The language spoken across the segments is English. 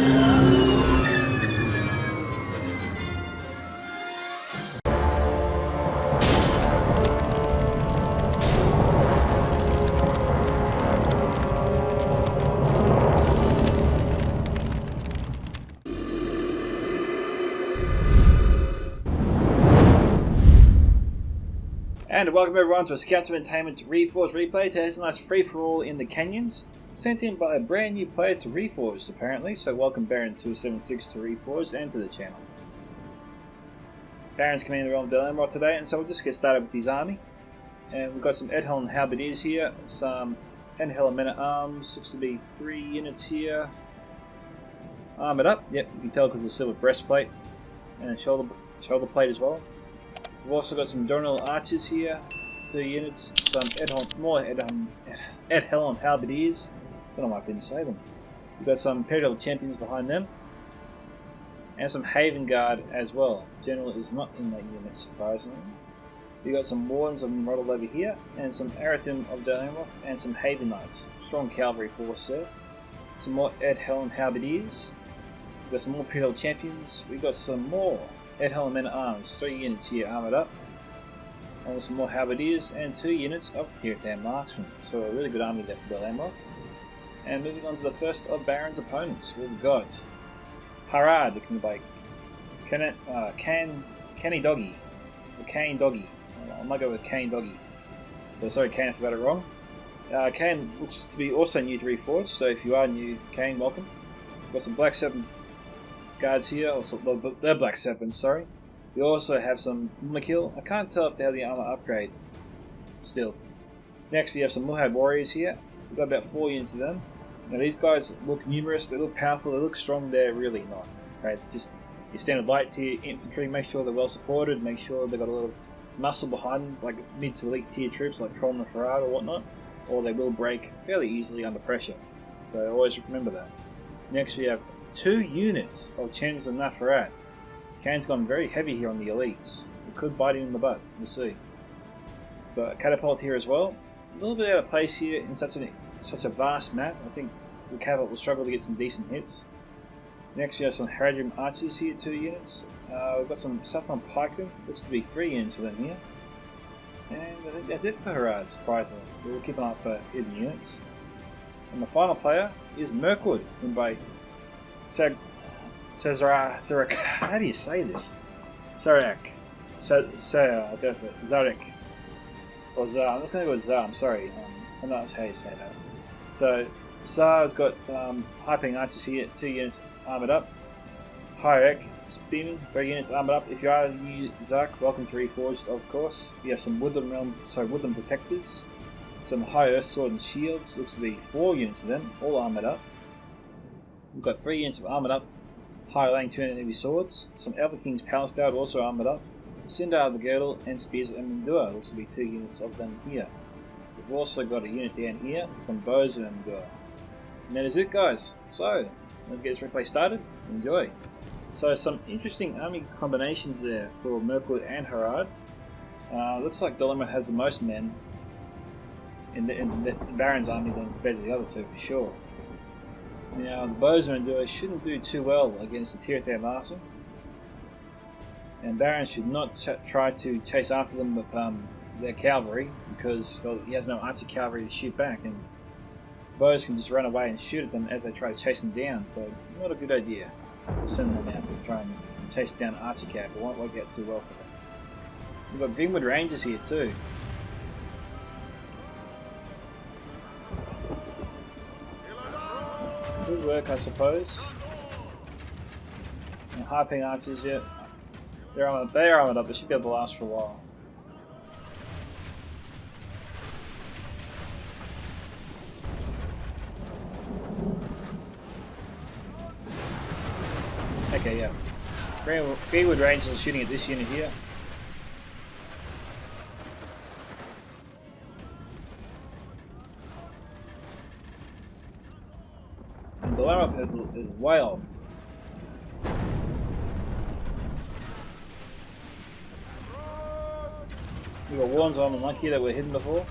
And welcome everyone to a Scouts of Entertainment Reforged Replay. Today's a nice free-for-all in the canyons, sent in by a brand new player to Reforged apparently, so welcome BARON276 to Reforged and to the channel. Baron's coming in the realm of Dilemma today, and so we'll just get started with his army. And we've got some Edhelm Halberdiers here, some Edhelm Men at Arms, looks to be 3 units here. Armoured up, yep, you can tell because of the silver breastplate, and a shoulder plate as well. We've also got some Dornal Archers here, 2 units, some more Edhelm Halberdiers. I don't know why I didn't say them. We've got some Imperial Champions behind them, and some Haven Guard as well. General is not in that unit, surprisingly. We've got some Wardens of modelled over here, and some Aratim of Delamoth, and some Haven Knights. Strong cavalry force there. Some more Edhelm Halberdiers. We've got some more Imperial Champions. We've got some more Edhelm Men at Arms, 3 units here armoured up, and with some more Halberdiers and 2 units of Tier-10 Marksmen. So a really good army there for Delamoth. And moving on to the first of Baron's opponents, we've got Harad, looking like Canny Doggy, or Kane Doggy. I might go with Kane Doggy. So sorry Kane if I got it wrong. Kane looks to be also new to Reforged, so if you are new, Kane, welcome. We've got some Black Serpent guards here, also they're Black Serpents, sorry. We also have some Mummakill. I can't tell if they have the armor upgrade still. Next we have some Muhad Warriors here. We've got about 4 units of them. Now these guys look numerous, they look powerful, they look strong. They're really not, I'm afraid. Just your standard light tier infantry, make sure they're well supported, make sure they've got a lot of muscle behind them, like mid to elite tier troops like Troll and Farad or whatnot, or they will break fairly easily under pressure. So always remember that. Next we have 2 units of Chens and Nafarat. Kane's gone very heavy here on the elites. It could bite him in the butt, we'll see. But a catapult here as well. A little bit out of place here in such a vast map. I think the catapult will struggle to get some decent hits. Next we have some Haradrim Archers here, 2 units. We've got some Saffron Pikemen, looks to be 3 units of them here. And I think that's it for Harad, surprisingly. We'll keep an eye for hidden units. And the final player is Mirkwood, won by Zarek. How do you say this? Zarek. I guess it. Zarek. Or Zar. I'm just going to go with Zar. I'm sorry. I'm not sure how you say that. So Zar's got Hyping Archers here, 2 units armoured up. Hyrek Spearmen, 3 units armoured up. If you are new Zark, welcome to Reforged, of course. We have some Woodland Protectors, some High Earth Sword and Shields. Looks to be 4 units of them, all armoured up. We've got 3 units of armoured up High Lang 200 heavy swords, some Elven King's Palace Guard also armoured up, Sindar of the Girdle, and Spears of Emendura. Looks to be 2 units of them here. We've also got a unit down here, some Bows of Emendura. And that is it, guys. So, let's get this replay started. Enjoy. So, some interesting army combinations there for Mirkwood and Harad. Looks like Dilemma has the most men in Baron's army than compared to the other 2 for sure. Now, the Bozeman shouldn't do too well against the Tier-10 Marksman, and Baron should not try to chase after them with their cavalry, because he has no archer cavalry to shoot back, and bows can just run away and shoot at them as they try to chase them down, so not a good idea to send them out to try and chase down archer cavalry. It won't work out too well for them. We've got Greenwood Rangers here too. Good work, I suppose. And Harping Archers, yeah, they're armoured up. They should be able to last for a while. Okay, yeah. Greenwood Rangers are shooting at this unit here. And the Larath is way off. We've got Wardens on the monkey that were hidden before.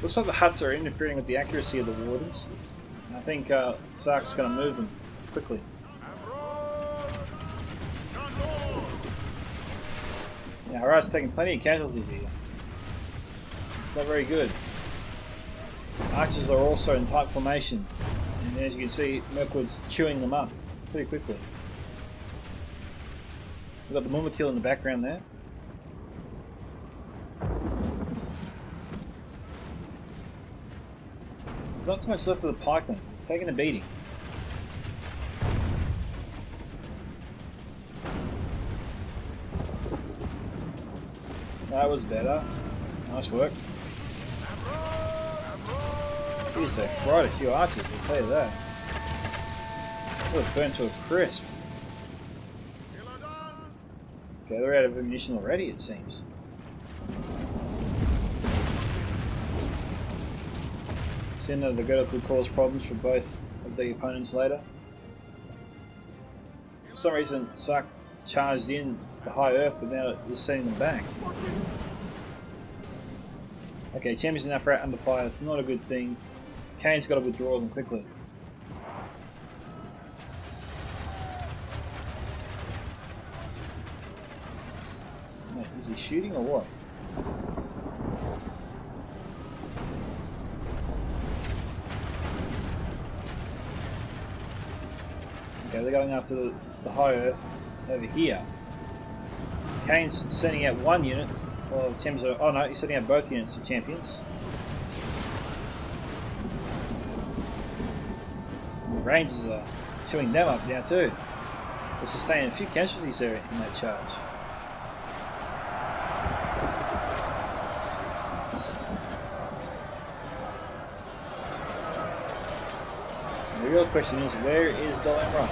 Looks like the huts are interfering with the accuracy of the Wardens. I think Sark's going to move them quickly. Now Hurrah's taking plenty of casualties here. It's not very good. Archers are also in tight formation, and as you can see, Mirkwood's chewing them up pretty quickly. We've got the Mummakil in the background there. There's not too much left of the pikemen. Taking a beating. That was better. Nice work. Jeez, they fried a few archers, I'll tell you that. It was burnt to a crisp. Okay, they're out of ammunition already, it seems. Seeing that the Girdle could cause problems for both of the opponents later. For some reason, Sark charged in the high earth, but now it's sending them back. Okay, champions are now for under fire. It's not a good thing. Kane's got to withdraw them quickly. Wait, is he shooting or what? Okay, they're going after the high earth over here. Kane's sending out one unit. Well, champions are, oh no, he's sending out both units of champions. The Rangers are chewing them up now too. We're sustaining a few casualties there in that charge. And the real question is, where is Dolamra?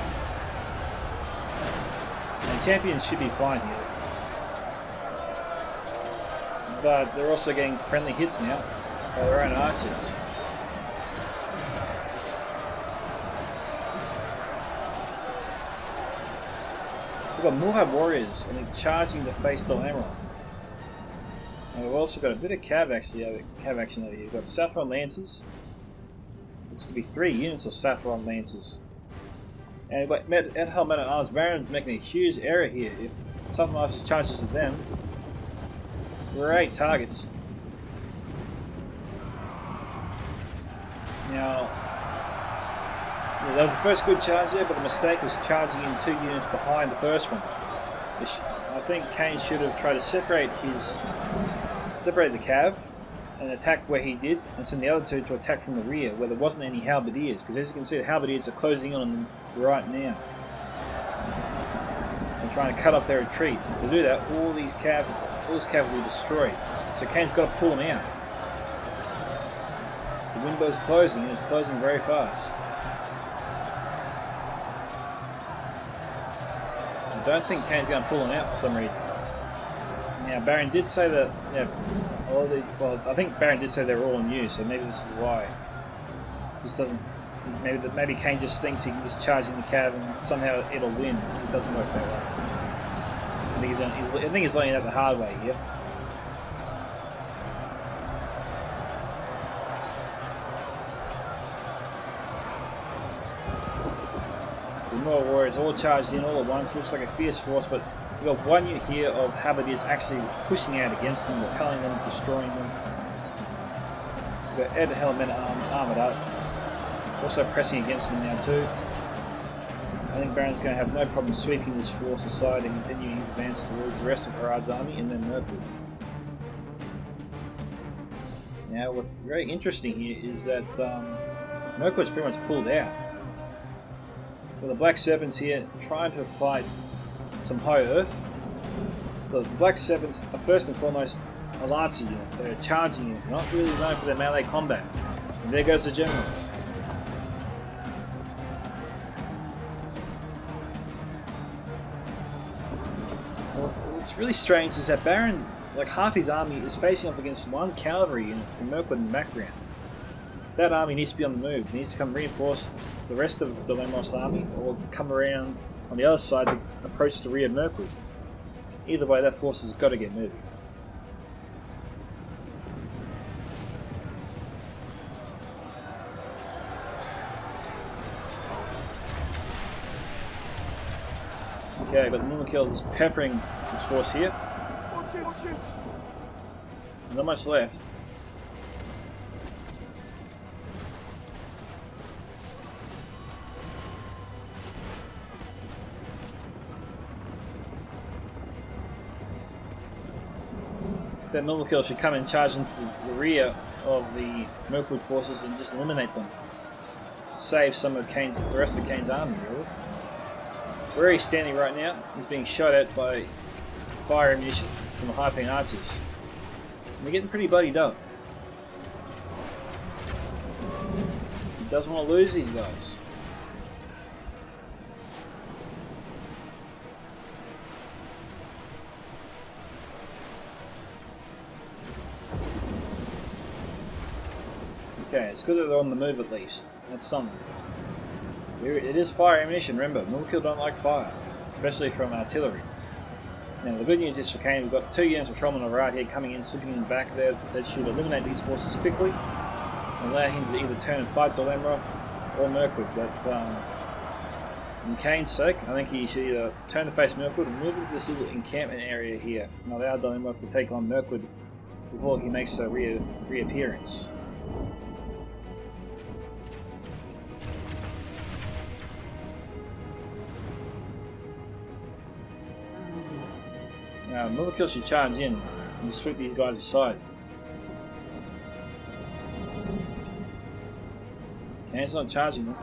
And champions should be fine here. But they're also getting friendly hits now by their own archers. We've got Mulhab warriors and they're charging to face Dolamra. And we've also got a bit of cav action over here. We've got Saffron Lancers. Looks to be 3 units of Saffron Lancers. And at Helmet and Arms, Baron's making a huge error here. If Saffron Lancers charges to them, we're 8 targets. Now, that was the first good charge there, but the mistake was charging in 2 units behind the first one. I think Kane should have tried to separate the cav and attack where he did, and send the other 2 to attack from the rear where there wasn't any halberdiers, because as you can see, the halberdiers are closing in on them right now. And trying to cut off their retreat. To do that, all this cav will be destroyed. So Kane's got to pull them out. The window's closing, and it's closing very fast. I don't think Kane's going to pull them out for some reason. Now, Baron did say that, well, I think Baron did say they're all new, so maybe this is why. Just doesn't. Maybe Kane just thinks he can just charge in the cav and somehow it'll win. It doesn't work that way. I think he's learning that the hard way here. So more warriors all charged in all at once. Looks like a fierce force, but we've got 1 unit here of halberdiers actually pushing out against them, repelling them, destroying them. We've got Ed Helmet armoured up, also pressing against them now too. I think Baron's going to have no problem sweeping this force aside and continuing his advance towards the rest of Harad's army and then Mirkwood. Now what's very interesting here is that Mirkwood's pretty much pulled out. With the Black Serpents here trying to fight some high earth. The Black Serpents are first and foremost a Lancer unit. They're a charging unit, not really known for their melee combat. And there goes the General. What's really strange is that Baron, like half his army, is facing off against 1 cavalry unit from Mirkwood in the background. That army needs to be on the move. It needs to come reinforce the rest of Dolamra's army, or come around on the other side to approach the rear of Mirkwood. Either way, that force has got to get moving. Okay, but the normal kill is peppering this force here. Not much left. That normal kill should come and charge into the rear of the Mirkwood forces and just eliminate them. Save some of the rest of Kane's army, really. Where he's standing right now, he's being shot at by fire ammunition from the high-paying archers. And they're getting pretty buddied up. He doesn't want to lose these guys. Okay, it's good that they're on the move at least. That's something. It is fire ammunition, remember, Milkill don't like fire, especially from artillery. Now the good news is for Kane, we've got 2 units of patrolmen on the right here coming in, slipping in the back there. That should eliminate these forces quickly and allow him to either turn and fight Dolemroth or Mirkwood. But in Kane's sake, I think he should either turn to face Mirkwood or move into this little encampment area here and allow Dolemroth to take on Mirkwood before he makes a reappearance. Now, Milkill should charge in and sweep these guys aside. Kane's not charging them.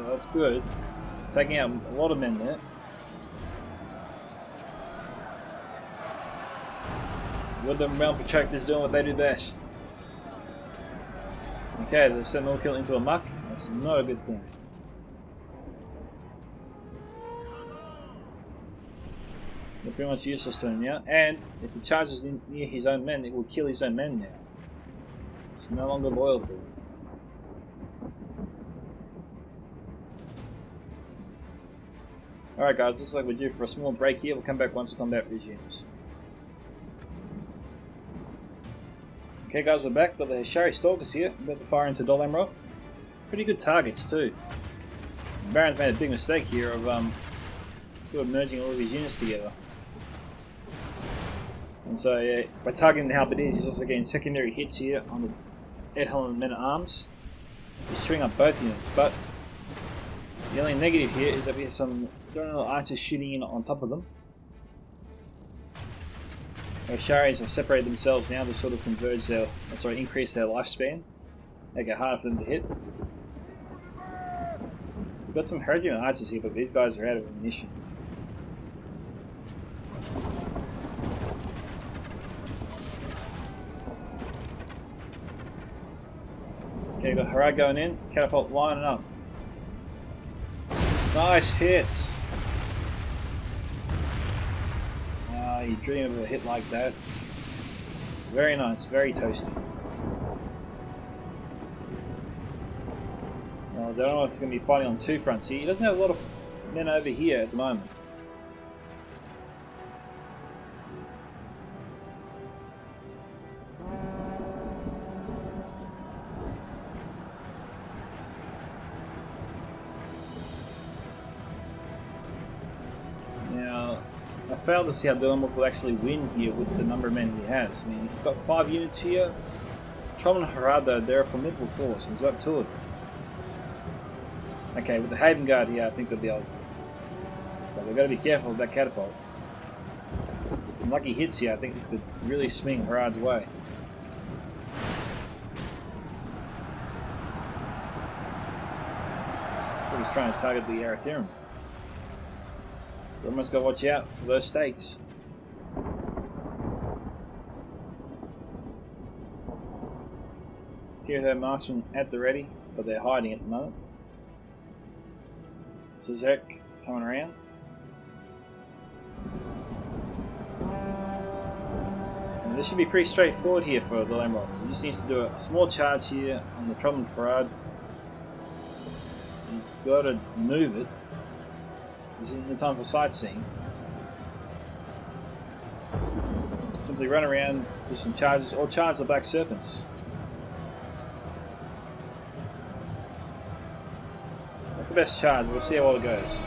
That's good. Taking out a lot of men there. With the realm protractors doing what they do best. Okay, they've sent Milkill into a muck. That's not a good thing. They're pretty much useless to him now. And if he charges in near his own men, it will kill his own men now. It's no longer loyal to him. Alright guys, looks like we're due for a small break here. We'll come back once the combat resumes. Okay guys, we're back. Got the Shari Stalkers here. We're about to fire into Dolemroth. Pretty good targets too. Baron's made a big mistake here of sort of merging all of his units together. And so yeah, by targeting the Halberdiers, he's also getting secondary hits here on the Edhelm men-at-arms. He's chewing up both units, but the only negative here is that we have some Donal archers shooting in on top of them. The Sharis have separated themselves now to sort of increase their lifespan, make it harder for them to hit. We've got some Herodian archers here, but these guys are out of ammunition. Okay, we've got Harad going in, catapult lining up. Nice hits! You dream of a hit like that. Very nice, very toasty. Well, I don't know if it's going to be fighting on 2 fronts here. He doesn't have a lot of men over here at the moment. I failed to see how Dolemroth will actually win here with the number of men he has. I mean, he's got 5 units here. Trom and Harad, though, they're a formidable force. He's up to it. Okay, with the Haven Guard here, I think they'll be able to. But they've got to be careful with that catapult. Some lucky hits here. I think this could really swing Harad's way. I think he's trying to target the Arathirum. Almost got to watch out for those stakes. Here they have marksmen at the ready, but they're hiding at the moment. So Zerk coming around. And this should be pretty straightforward here for Dolemroth. He just needs to do a small charge here on the Troubling Parade. He's got to move it. This isn't the time for sightseeing. simply run around, do some charges, or charge the Black Serpents. Not the best charge, we'll see how well it goes.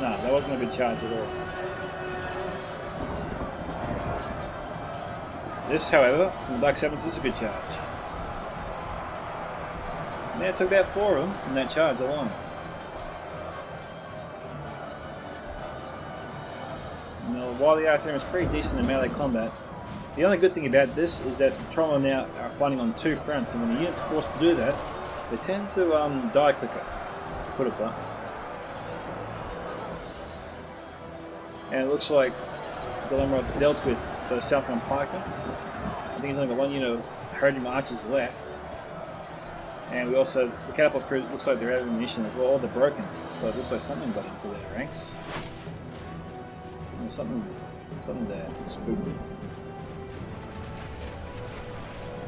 No, that wasn't a good charge at all. This, however, from the Black Serpents is a good charge. And it took about 4 of them in that charge alone. Now, while the Artillery is pretty decent in melee combat, the only good thing about this is that Trollmen now are fighting on 2 fronts, and when the unit's forced to do that, they tend to die quicker, to put it blunt. And it looks like Glenrod dealt with the Southbound Pikemen. I think he's only got 1 unit of Herodium Archers left. And we also, the catapult crew looks like they're out of ammunition as well, or they're broken. So it looks like something got into their ranks. There's something there, spooky.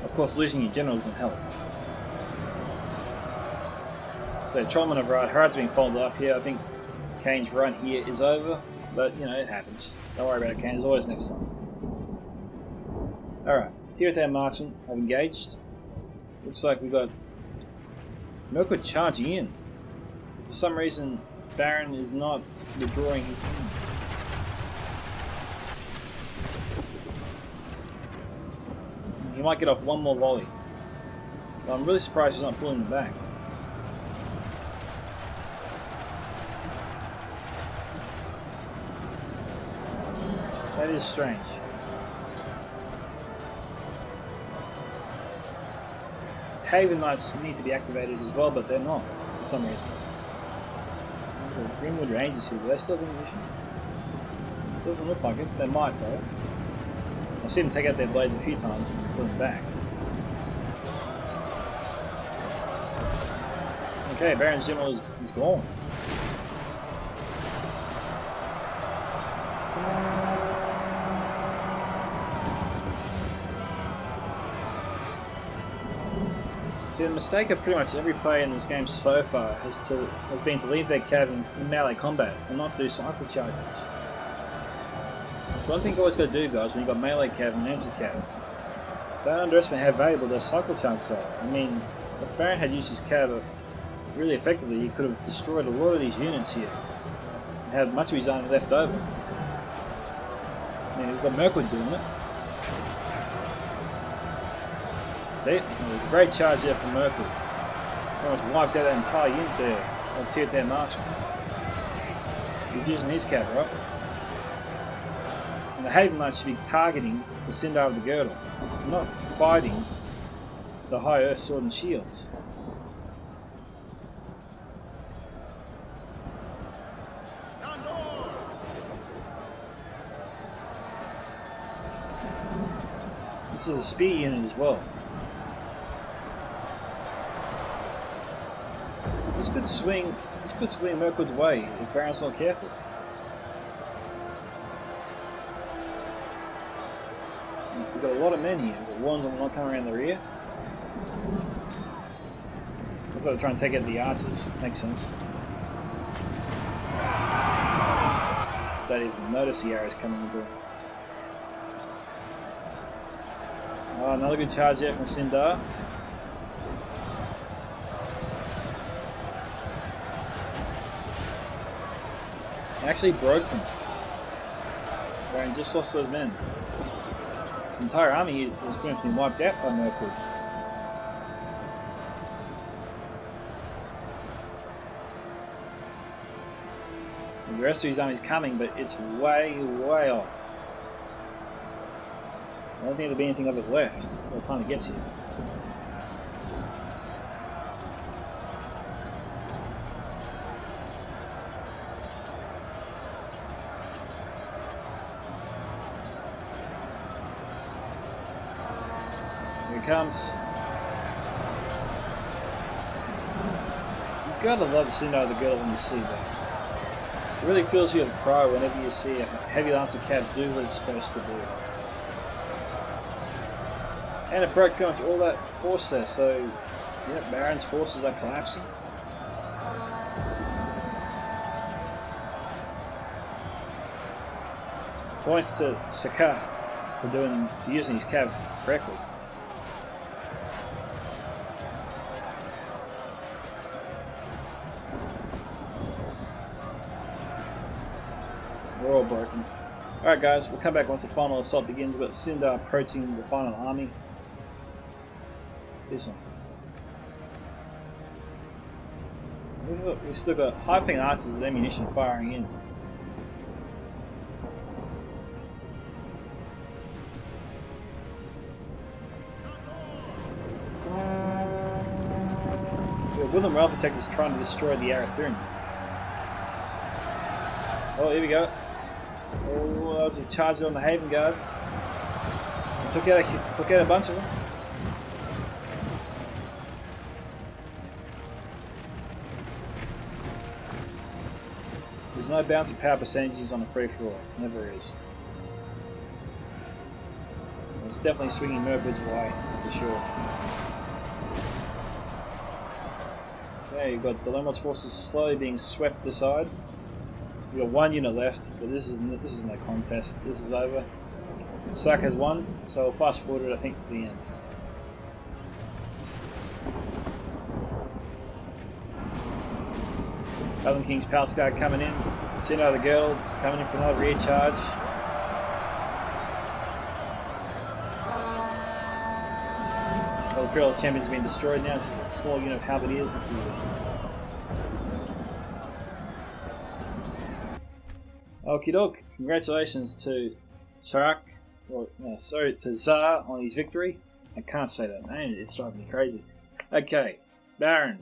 Of course, losing your general doesn't help. So Trollmen have right, Herod's being folded up here. I think Kane's run here is over, but you know, it happens. Don't worry about it, Kane, there's always next time. Alright, Tier 10 marksmen have engaged. Looks like we've got Mirkwood charging in. For some reason, Baron is not withdrawing his men. He might get off 1 more volley. But I'm really surprised he's not pulling them back. That is strange. Haven Knights need to be activated as well, but they're not, for some reason. The Greenwood Rangers here, do they still have ammunition? Doesn't look like it. They might, though. I've seen them take out their blades a few times and put them back. Okay, Baron's General is gone. See, the mistake of pretty much every player in this game so far has been to leave their cav in melee combat and not do cycle charges. That's one thing you always got to do, guys, when you've got melee cav and lancer cav. Don't underestimate how valuable those cycle charges are. I mean, if Baron had used his cav really effectively, he could have destroyed a lot of these units here and had much of his army left over. I mean, we've got Mirkwood doing it. See, it was a great charge there from Mirkwood. Almost wiped out that entire unit there of Tier 10 marksman. He's using his cav, right? And the Haven Knights should be targeting the Sindar of the Girdle, not fighting the High Earth Sword and Shields. This is a spear unit as well. This could swing Mirkwood's way if Baron's not careful. We've got a lot of men here. We've got ones on one coming around the rear. Looks like they're trying to take out the archers. Makes sense. Don't even notice the arrows coming into them. Oh, another good charge there from Sindar. Actually broke them. Baron just lost those men. This entire army is going to be wiped out by Mirkwood. And the rest of his army is coming, but it's way, way off. I don't think there'll be anything of it left by the time it gets here. Comes. You've got to love the Sindar of the Girdle when you see that. It really fills you with pride whenever you see a heavy lancer cav do what it's supposed to do. And it broke pretty much all that force there, so yeah, Baron's forces are collapsing. Points to Saka for using his cav correctly. We're all broken. Alright guys, we'll come back once the final assault begins. We've got Cinder approaching the final army. This one. We've still got hyping archers with ammunition firing in. William Rail Protectors trying to destroy the Arathurian. Oh, here we go. Oh, that was a charge on the Haven Guard. Took out a bunch of them. There's no bounce of power percentages on a free-for-all. Never is. It's definitely swinging Murphy's way, for sure. Okay, you've got Dilemma's forces slowly being swept aside. We've got one unit left, but this is no contest. This is over. Sack has won, so we'll fast forward it, I think, to the end. Elven King's Palace Guard coming in. Send out the girl coming in for another rear charge. Well, the Imperial Champions have been destroyed now. This is a small unit of halberdiers. This is Okie doke. Congratulations to Sarak, to Zar on his victory. I can't say that name, it's driving me crazy. Okay, Baron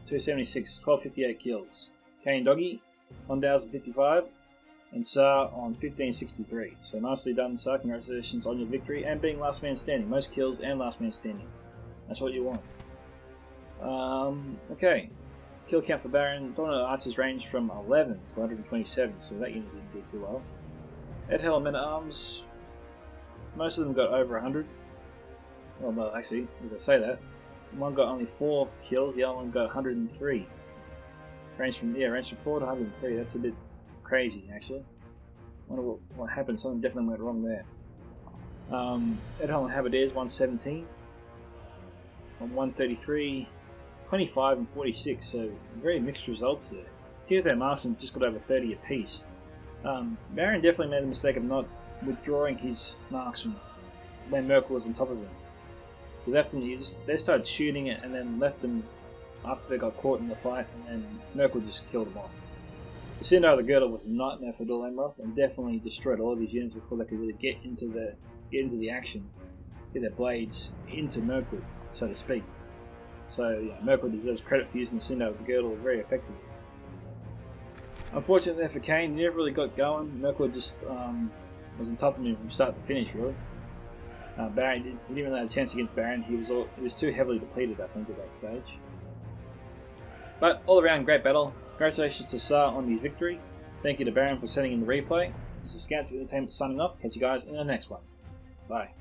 276, 1258 kills. Kane Doggy 1055, and Sar on 1563. So nicely done, Sar. Congratulations on your victory and being last man standing. Most kills and last man standing. That's what you want. Okay. Kill count for Baron. Dominant Archers ranged from 11 to 127, so that unit didn't do too well. Ed Hell Men at Arms. Most of them got over 100. Well, no, actually, I'm going to say that. One got only 4 kills, the other one got 103. Ranged from 4 to 103. That's a bit crazy, actually. I wonder what happened. Something definitely went wrong there. Ed Hell and Haberdiers 117. On 133. 25 and 46, so very mixed results there. Two of their marksmen just got over 30 apiece. Baron definitely made the mistake of not withdrawing his marksman when Merkel was on top of him. He left them, they started shooting it and then left them after they got caught in the fight, and then Merkel just killed them off. The Cinder of the Girdle was a nightmare for Dol Amroth and definitely destroyed all of his units before they could really get into the action, get their blades into Merkel, so to speak. So yeah, Merkel deserves credit for using the Cinder of the Girdle very effectively. Unfortunately there for Kane, he never really got going. Merkel just was on top of him from start to finish, really. Baron, he didn't really have a chance against Baron. He was too heavily depleted, I think, at that stage. But all around, great battle. Congratulations to Sar on his victory. Thank you to Baron for sending in the replay. This is Scouts of Entertainment signing off. Catch you guys in the next one. Bye.